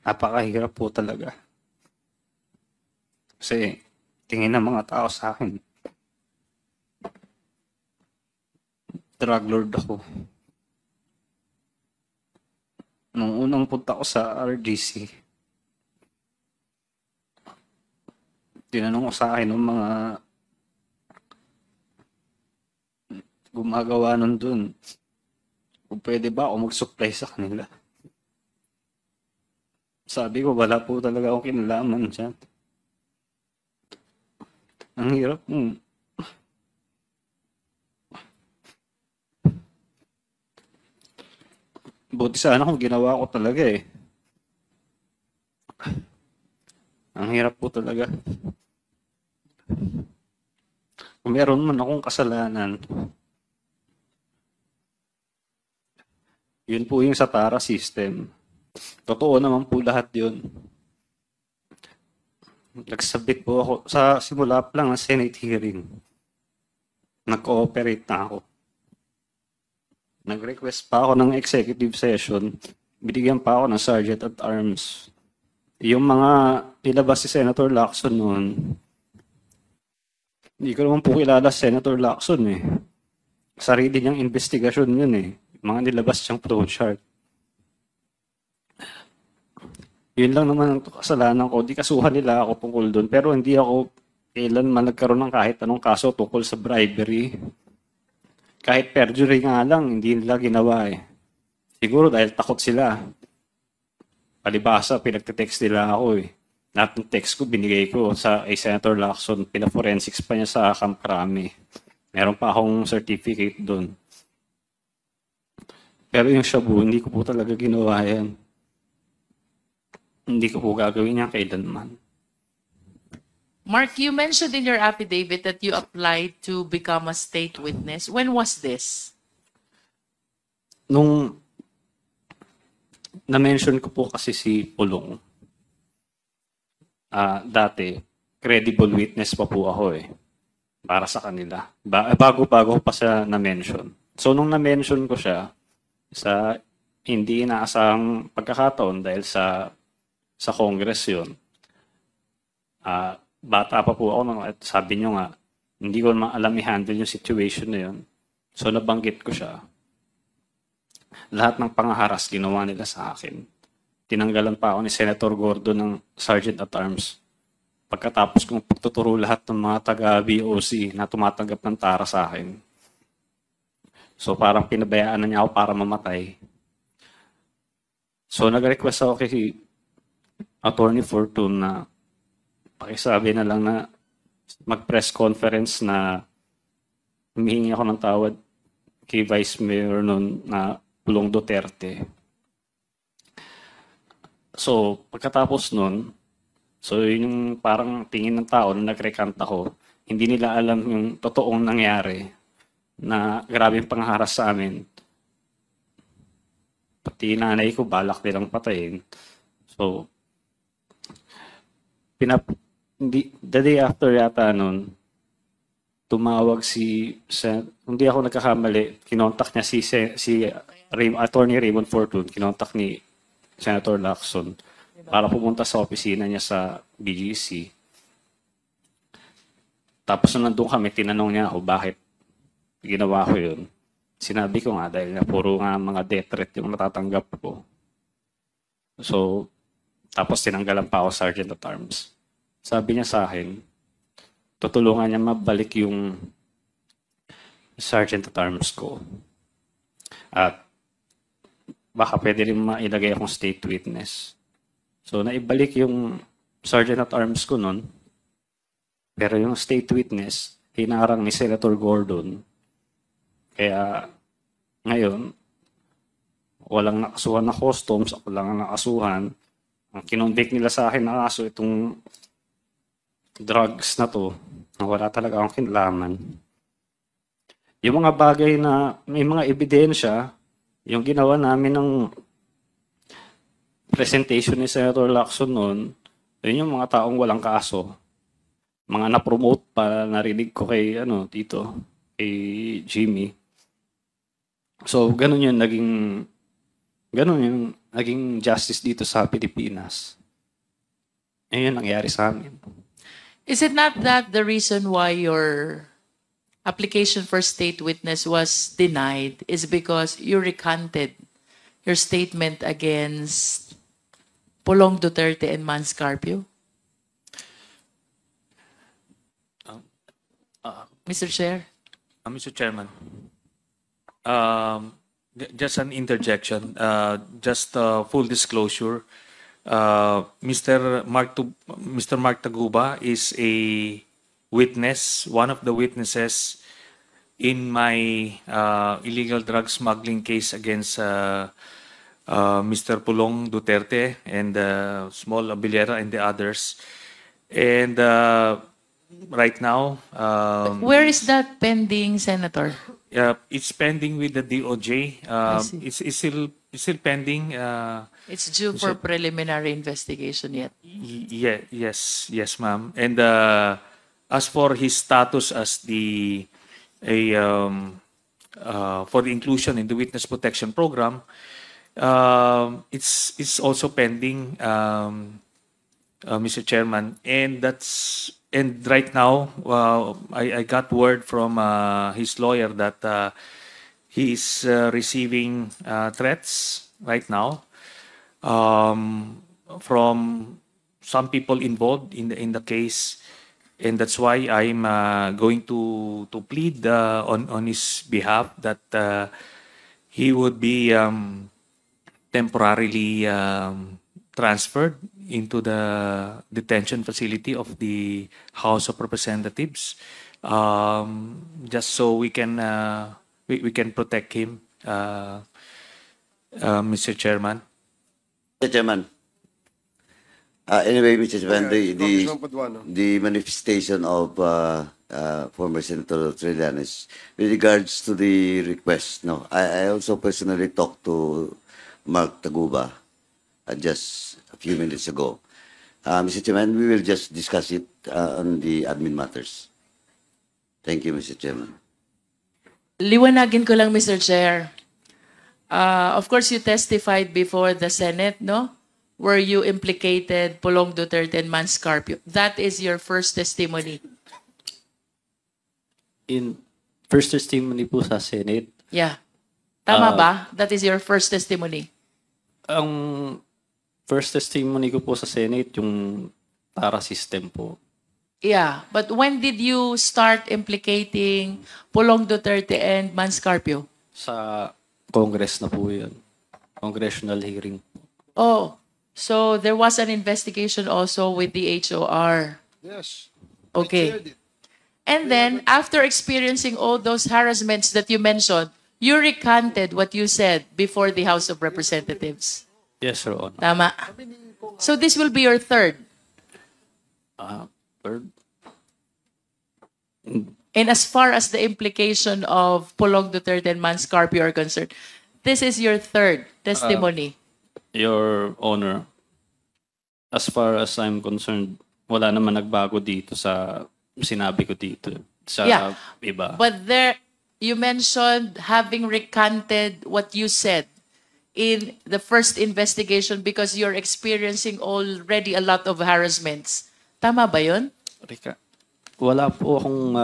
Napakahirap po talaga. Kasi tingin ng mga tao sa akin, drug lord ako. Nung unang punta ko sa RGC, tinanong ko sa akin ng mga gumagawa nun dun, kung pwede ba ako mag-supply sa kanila. Sabi ko, wala po talaga akong kinalaman dyan. Ang hirap mo. Buti sana kung ginawa ko talaga eh. Ang hirap po talaga. Kung meron man akong kasalanan, yun po yung sa TARA system. Totoo naman po lahat yun. Nagsabit po ako sa simula pa lang ng Senate hearing. Nag-cooperate na ako. Nag-request pa ako ng executive session. Binigyan pa ako ng Sergeant at Arms. Yung mga nilabas si Senator Lacson noon, hindi ko naman po kilala si Senator Lacson eh. Sarili niyang investigasyon yun eh. Mga nilabas siyang flowchart. Yun lang naman ang kasalanan ko. Di kasuhan nila ako tungkol doon. Pero hindi ako kailanman nagkaroon ng kahit anong kaso tungkol sa bribery. Kahit perjury nga lang, hindi nila ginawa eh. Siguro dahil takot sila. Palibasa, pinagte-text nila ako eh. Lahat ng text ko, binigay ko sa Senator Lacson. Pina-forensics pa niya sa Camp Crame. Meron pa akong certificate doon. Pero yung shabu, hindi ko po talaga ginawa yan. Hindi ko po gagawin yan kailanman. Mark, you mentioned in your affidavit that you applied to become a state witness. When was this? Nung na-mention ko po kasi si Pulong, dati, credible witness pa po ako eh, para sa kanila. Bago-bago pa siya na-mention. So, nung na-mention ko siya, sa hindi inaasang pagkakataon dahil sa Congress yun, bata pa po ako, at sabi nyo nga, hindi ko naman alam i-handle yung situation na yun. So, nabanggit ko siya. Lahat ng pangaharas ginawa nila sa akin. Tinanggalan pa ako ni Senator Gordo ng Sergeant at Arms. Pagkatapos kong pagtuturo lahat ng mga taga-BOC na tumatanggap ng TARA sa akin. So parang pinabayaan na niya ako para mamatay. So nag-request ako kay Attorney Fortune na pakisabi na lang na mag-press conference na humihingi ako ng tawad kay Vice Mayor noon na Pulong Duterte. So, pagkatapos nun, so yun yung parang tingin ng tao na nag-recant ako, hindi nila alam yung totoong nangyari na grabe yung pangharas sa amin. Pati nanay ko, balak nilang patayin. So, the day after yata nun, tumawag hindi ako nagkakamali, kinontak niya si Attorney Raymond Fortune, kinontak ni Senator Lacson para pumunta sa opisina niya sa BGC. Tapos nung nandun kami, tinanong niya ako bakit ginawa ko yun. Sinabi ko nga dahil nga puro nga mga death threat yung natatanggap ko. So, tapos tinanggalan pa ako Sergeant at Arms. Sabi niya sa akin, tutulungan niya mabalik yung Sergeant at Arms ko. At baka pwede rin mailagay akong state witness. So, naibalik yung Sergeant at Arms ko nun. Pero yung state witness, hinarang ni Senator Gordon. Kaya, ngayon, walang nakasuhan na customs, ako lang ang nakasuhan. Ang kinonvict nila sa akin na kaso itong drugs na to, na wala talaga akong kinalaman. Yung mga bagay na may mga ebidensya, yung ginawa namin ng presentation ni Senator Lacson noon, yun yung mga taong walang kaso. Mga na-promote pa, narinig ko kay, kay Jimmy. So, ganun yun, naging Ganun yung naging justice dito sa Pilipinas. Ayun nangyari sa amin. Is it not that the reason why your application for state witness was denied is because you recanted your statement against Pulong Duterte and Mans Carpio? Mr. Chair? Mr. Chairman, just an interjection, just full disclosure. Mr. Mark Taguba is a witness, one of the witnesses in my illegal drug smuggling case against Mr. Pulong Duterte and Small Abillera and the others. And right now, Where is that pending, Senator? it's pending with the DOJ. see. It's still pending. It's due for preliminary investigation yet. Yes, ma'am. And as for his status as for the inclusion in the witness protection program, it's also pending, Mr. Chairman, and right now I got word from his lawyer that he is receiving threats right now from some people involved in the case, and that's why I'm going to plead on his behalf that he would be temporarily transferred into the detention facility of the House of Representatives, just so we can protect him, Mr. Chairman. Mr. Chairman. Anyway, Mr. Chairman, Congressman Paduano. the manifestation of former Senator Trillanes with regards to the request. No, I also personally talked to Mark Taguba just a few minutes ago. Mr. Chairman, we will just discuss it on the admin matters. Thank you, Mr. Chairman. Liwanagin ko lang, Mr. Chair. Of course, you testified before the Senate, no? Where you implicated Pulong Duterte and Mans Carpio. That is your first testimony. In first testimony po sa Senate, Yeah. Tama ba? That is your first testimony. ang first testimony ko po sa Senate, yung TARA system po. Yeah. But when did you start implicating Pulong Duterte and Mans Carpio? Sa Congress na po yun. Congressional hearing. Oh, so there was an investigation also with the HOR. Yes. Okay. Chaired it. And then, after experiencing all those harassments that you mentioned, you recanted what you said before the House of Representatives. Yes, Your Honor. Tama. So this will be your third. Third, And as far as the implication of Pulong Duterte and Mans Carpio are concerned, this is your third testimony. Your Honor, as far as I'm concerned, wala naman nagbago dito sa sinabi ko dito. Sa Yeah. iba. But there, you mentioned having recanted what you said in the first investigation because you're experiencing already a lot of harassments. Tama ba yun? Rika, wala po akong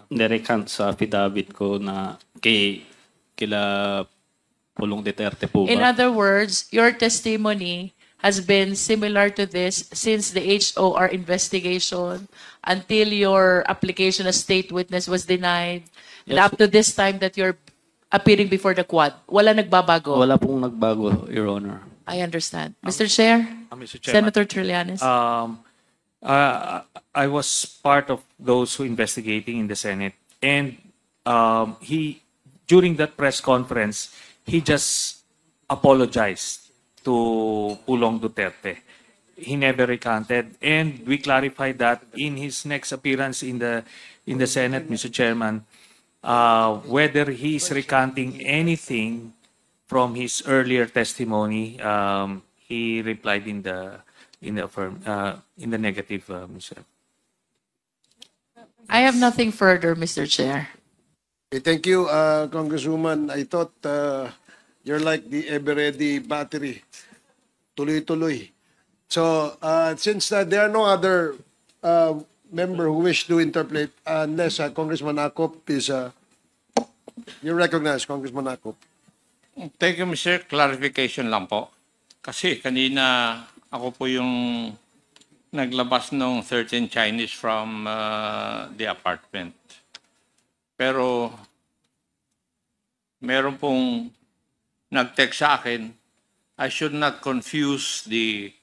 nirecant sa affidavit ko na kila Pulong Duterte po In ba? other words, your testimony has been similar to this since the HOR investigation until your application as state witness was denied and Yes. up to this time that you're appearing before the Quad. Wala nagbabago. Wala pong nagbago, Your Honor. I understand. Mr. Chair, Mr. Chairman. Senator Trillanes. I was part of those who investigating in the Senate, and he during that press conference he just apologized to Pulong Duterte. He never recanted, and we clarified that in his next appearance in the Senate, Mr. Chairman, whether he's recanting anything from his earlier testimony. He replied in the negative, Mr. I have nothing further, Mr. Chair. Okay, thank you, Congresswoman. I thought You're like the ever-ready battery. Tuloy-tuloy. So, since there are no other member who wish to interpolate, unless Congressman Akop is... you recognize Congressman Akop. Thank you, Mr. Clarification lang po. Kasi kanina ako po yung naglabas ng 13 Chinese from the apartment. Pero meron pong nag-text sa akin, I should not confuse the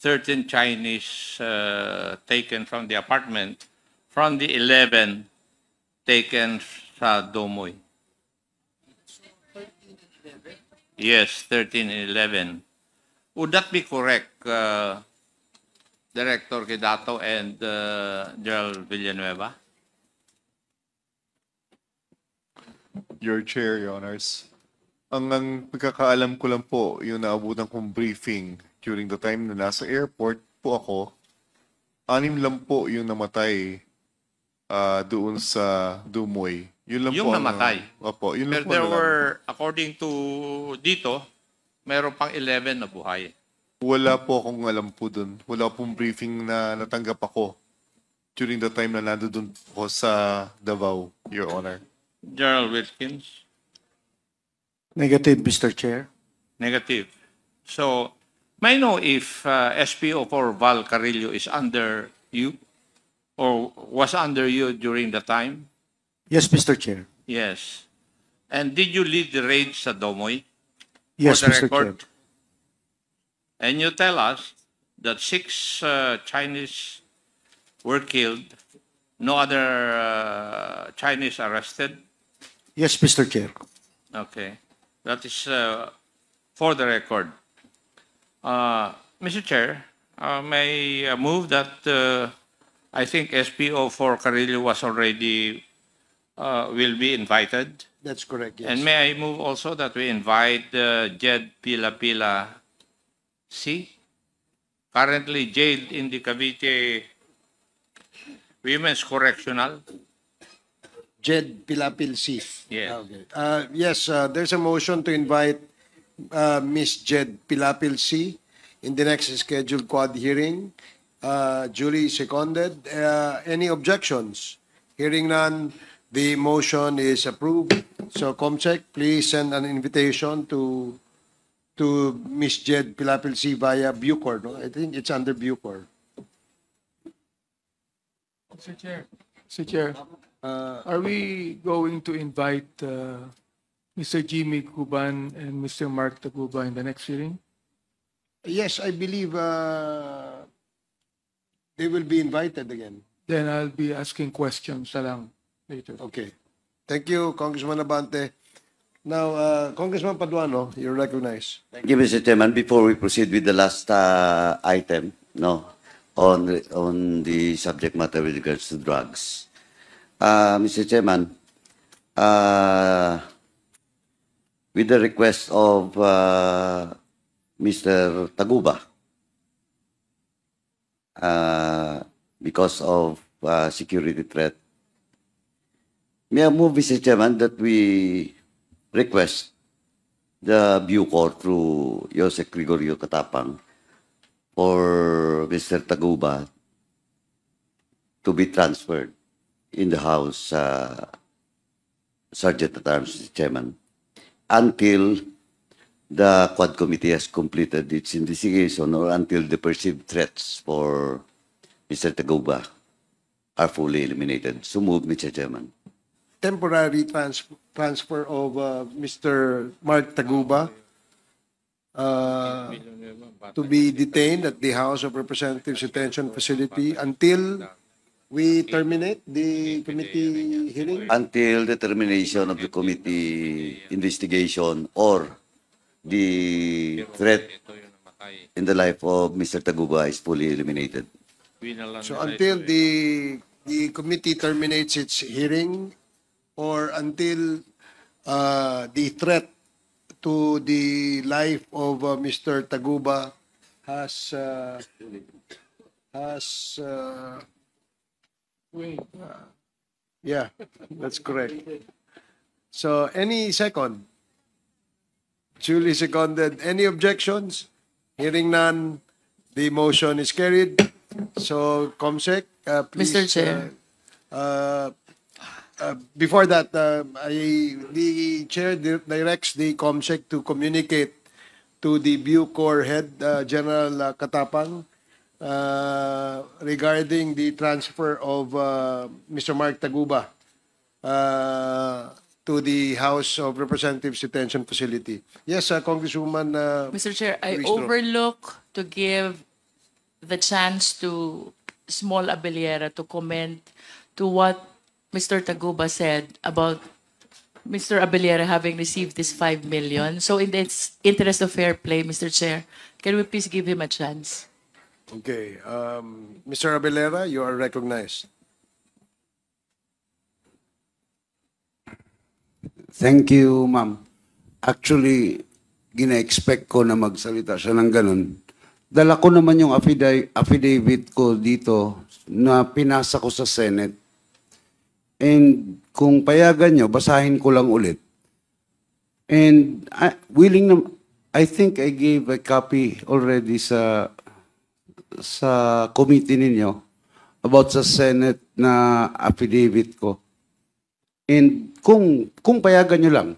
13 Chinese taken from the apartment from the 11 taken sa Domoy. Yes, 13 and 11. Would that be correct, Director Quedato and Gerald Villanueva? Your Chair, Your Honors. Ang pagkakaalam ko lang po, yung naabutan kong briefing during the time na nasa airport po ako, 6 lang po yung namatay doon sa Dumoy. Yun lang Yung po namatay? Opo, yun lang Pero po there nalaman. were, according to dito, meron pang 11 na buhay. Wala po akong alam po doon. Wala pong briefing na natanggap ako during the time na nandoon po sa Davao, Your Honor. Gerald Wilkins? Negative, Mr. Chair. Negative. So, may I know if SPO for Val Carrillo is under you or was under you during the time? Yes, Mr. Chair. Yes. And did you lead the raid sa Domoy? Yes, For the Mr. Chair. record? And you tell us that 6 Chinese were killed, no other Chinese arrested? Yes, Mr. Chair. Okay. That is for the record. Mr. Chair, may I move that I think SPO for Carrillo was already will be invited. That's correct, yes. And may I move also that we invite Jed Pila C, currently jailed in the Cavite Women's Correctional. Jed Pilapil C. Yes. Okay. Yes, there's a motion to invite Miss Jed Pilapil C in the next scheduled quad hearing. Duly seconded. Any objections? Hearing none, the motion is approved. So, Comsec, please send an invitation to Miss Jed Pilapil C via Bucor. No? I think it's under Bucor. Mr. Chair, are we going to invite Mr. Jimmy Cuban and Mr. Mark Taguba in the next hearing? Yes, I believe they will be invited again. Then I'll be asking questions na lang later. Okay. Thank you, Congressman Abante. Now, Congressman Paduano, you're recognized. Thank you, Mr. Chairman. Before we proceed with the last item, on the subject matter with regards to drugs, Mr. Chairman, with the request of Mr. Taguba, because of security threat, may I move, Mr. Chairman, that we request the Bucor through Josec Gregorio Katapang for Mr. Taguba to be transferred in the House Sergeant at Arms, Mr. Chairman, until the Quad Committee has completed its investigation or until the perceived threats for Mr. Taguba are fully eliminated. So move, Mr. Chairman. Temporary transfer of Mr. Mark Taguba to be detained at the House of Representatives Detention Facility until we terminate the committee hearing? Until the termination of the committee investigation or the threat in the life of Mr. Taguba is fully eliminated. So until the committee terminates its hearing or until the threat to the life of Mr. Taguba has yeah, that's correct. So any second? Duly seconded. Any objections? Hearing none, the motion is carried. So, Comsec, please. Mr. Chair. Before that, the chair directs the Comsec to communicate to the Bucor head, General Katapang, regarding the transfer of Mr. Mark Taguba to the House of Representatives Detention Facility. Yes, Congresswoman. Mr. Chair, I Luistro. overlook to give the chance to Small Abellera to comment to what Mr. Taguba said about Mr. Abellera having received this 5 million. So in the interest of fair play, Mr. Chair, can we please give him a chance? Okay. Mr. Abellera, you are recognized. Thank you, ma'am. Actually, gina-expect ko na magsalita siya ng ganun. Dala ko naman yung affidavit ko dito na pinasa ko sa Senate. And kung payagan nyo, basahin ko lang ulit. And I think I gave a copy already sa committee ninyo about sa Senate na affidavit ko. And kung payagan nyo lang,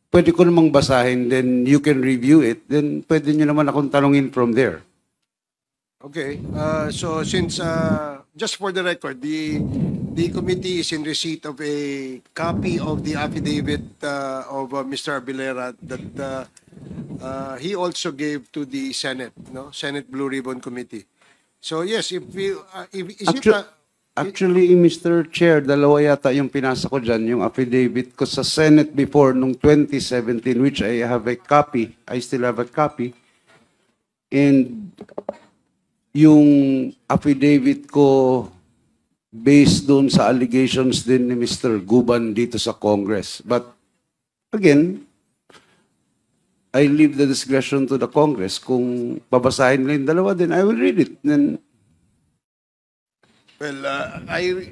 pwede ko namang basahin, then you can review it, then pwede nyo naman akong tanungin from there. Okay. So since, just for the record, the committee is in receipt of a copy of the affidavit of Mr. Abellera that he also gave to the Senate, no? Senate Blue Ribbon Committee. So yes, is Actually, Mr. Chair, dalawa yata yung pinasa ko dyan, yung affidavit ko sa Senate before nung 2017, which I have a copy. I still have a copy. And yung affidavit ko based doon sa allegations din ni Mr. Guban dito sa Congress. But again, I leave the discretion to the Congress. Kung babasahin nila yung dalawa, then I will read it. Then well, I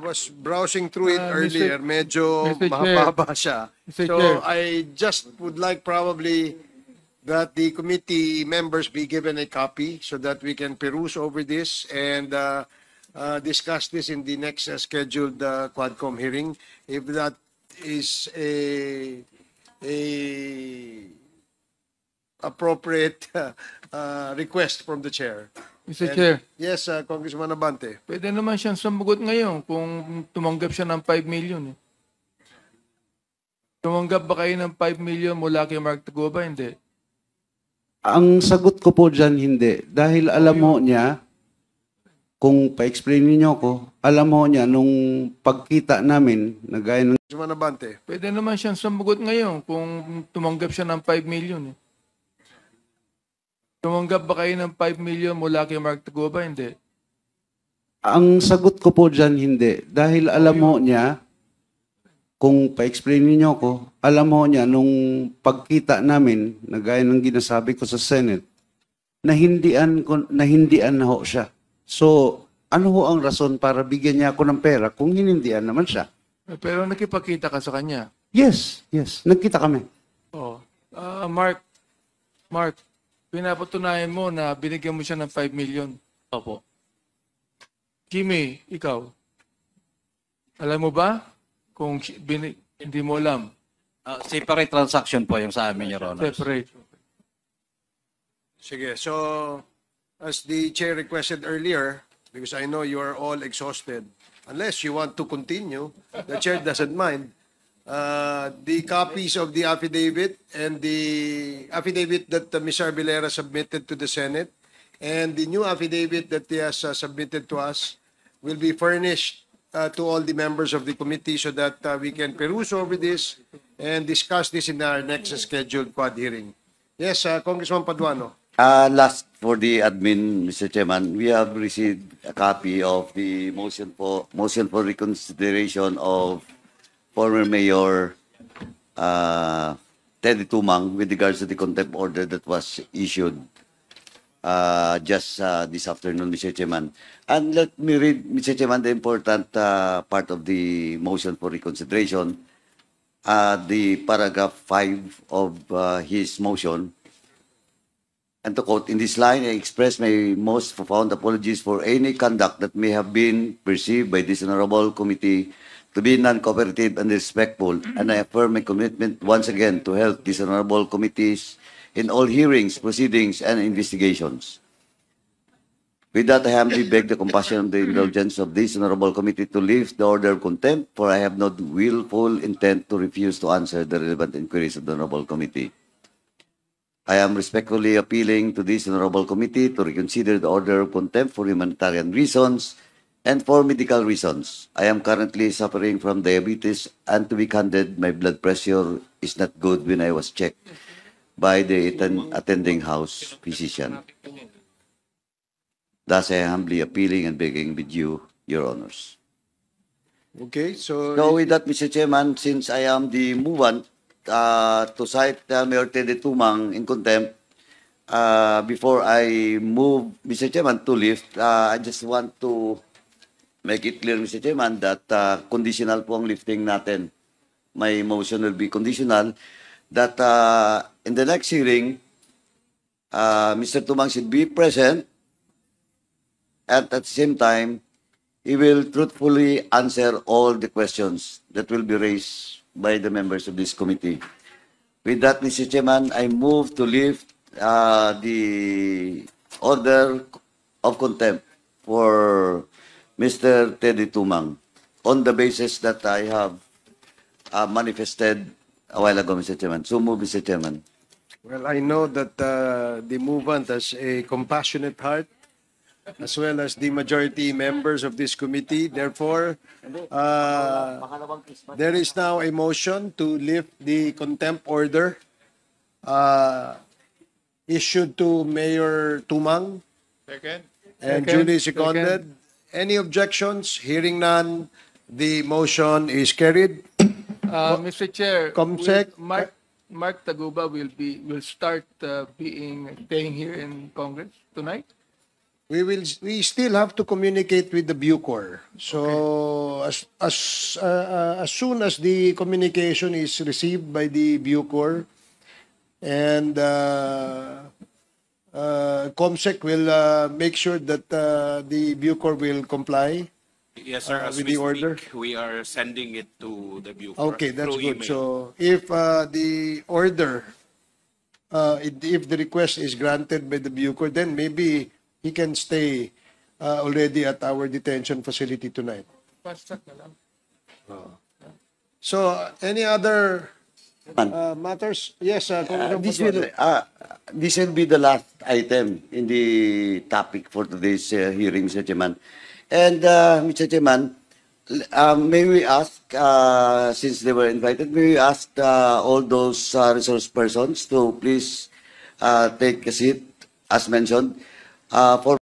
was browsing through it earlier. Medyo Mr. Chair. mahaba siya. Mr. So Chair. I just would like probably that the committee members be given a copy so that we can peruse over this and discuss this in the next scheduled Quadcom hearing. If that is a appropriate request from the chair. Mr. Chair, Yes, Congressman Abante. pwede naman siyang sumagot ngayon kung tumanggap siya ng 5 million. Eh. Tumanggap ba kayo ng 5 million mula kay Mark Taguba? Hindi. ang sagot ko po dyan, hindi. Dahil alam mo niya, kung pa-explain niyo ko, alam mo niya nung pagkita namin, na gaya ng Congressman Abante. Pwede naman siyang sumagot ngayon kung tumanggap siya ng 5 million. Eh. Tumanggap ba kayo ng 5 million mula kay Mark Taguba? Hindi. Ang sagot ko po dyan, hindi. Dahil alam mo niya, kung pa-explain niyo ko, alam mo niya nung pagkita namin, na gaya ng ginasabi ko sa Senate, nahindian na ho siya. So, ano ho ang rason para bigyan niya ako ng pera kung hinindian naman siya? Pero nakipagkita ka sa kanya. Yes, nagkita kami. Oh. Mark, pinapatunayan mo na binigyan mo siya ng 5 million. Opo. Jimmy, ikaw. Alam mo ba? Kung hindi mo alam. Separate transaction po yung sa amin, Your Honor. Separate. Sige, so as the chair requested earlier, because I know you are all exhausted, unless you want to continue, the chair doesn't mind. The copies of the affidavit and the affidavit that Mr. Abellera submitted to the Senate and the new affidavit that he has submitted to us will be furnished to all the members of the committee so that we can peruse over this and discuss this in our next scheduled quad hearing. Yes, Congressman Paduano. Last for the admin, Mr. Chairman, we have received a copy of the motion for reconsideration of former Mayor Teddy Tumang with regards to the contempt order that was issued just this afternoon, Mr. Chairman. And let me read, Mr. Chairman, the important part of the motion for reconsideration. the paragraph 5 of his motion. And to quote, in this line, I express my most profound apologies for any conduct that may have been perceived by this honorable committee to be non-cooperative and disrespectful, and I affirm my commitment once again to help these honorable committees in all hearings, proceedings, and investigations. With that, I humbly beg the compassion and the indulgence of this honorable committee to lift the order of contempt, for I have no willful intent to refuse to answer the relevant inquiries of the honorable committee. I am respectfully appealing to this honorable committee to reconsider the order of contempt for humanitarian reasons and for medical reasons. I am currently suffering from diabetes, and to be candid, my blood pressure is not good when I was checked by the attending house physician. Thus, I am humbly appealing and begging with you, Your Honors. Okay, so with that, Mr. Chairman, since I am the movant to cite Mayor Teddy Tumang in contempt, before I move, Mr. Chairman, to lift, I just want to make it clear, Mr. Chairman, that conditional po ang lifting natin. My motion will be conditional that in the next hearing, Mr. Tumang should be present, and at the same time, he will truthfully answer all the questions that will be raised by the members of this committee. With that, Mr. Chairman, I move to lift the order of contempt for Mr. Teddy Tumang on the basis that I have manifested a while ago, Mr. Chairman. So move, Mr. Chairman. well, I know that the movement has a compassionate heart, as well as the majority members of this committee. Therefore, there is now a motion to lift the contempt order issued to Mayor Tumang and duly seconded. Any objections? Hearing none, the motion is carried. Mr. Chair, Comsec. Mark Taguba will start staying here in Congress tonight. We still have to communicate with the Bucor. So as soon as the communication is received by the Bucor, and COMSEC will make sure that the Bucor will comply. Yes, sir. As with we the order. speak, we are sending it to the Bucor. Okay, that's through good. email. So if the order, if the request is granted by the Bucor, then maybe he can stay already at our detention facility tonight. So any other matters? Yes, This will be the last item in the topic for today's hearing, Mr. Chairman. And Mr. Chairman, may we ask, since they were invited, may we ask all those resource persons to please take a seat, as mentioned, for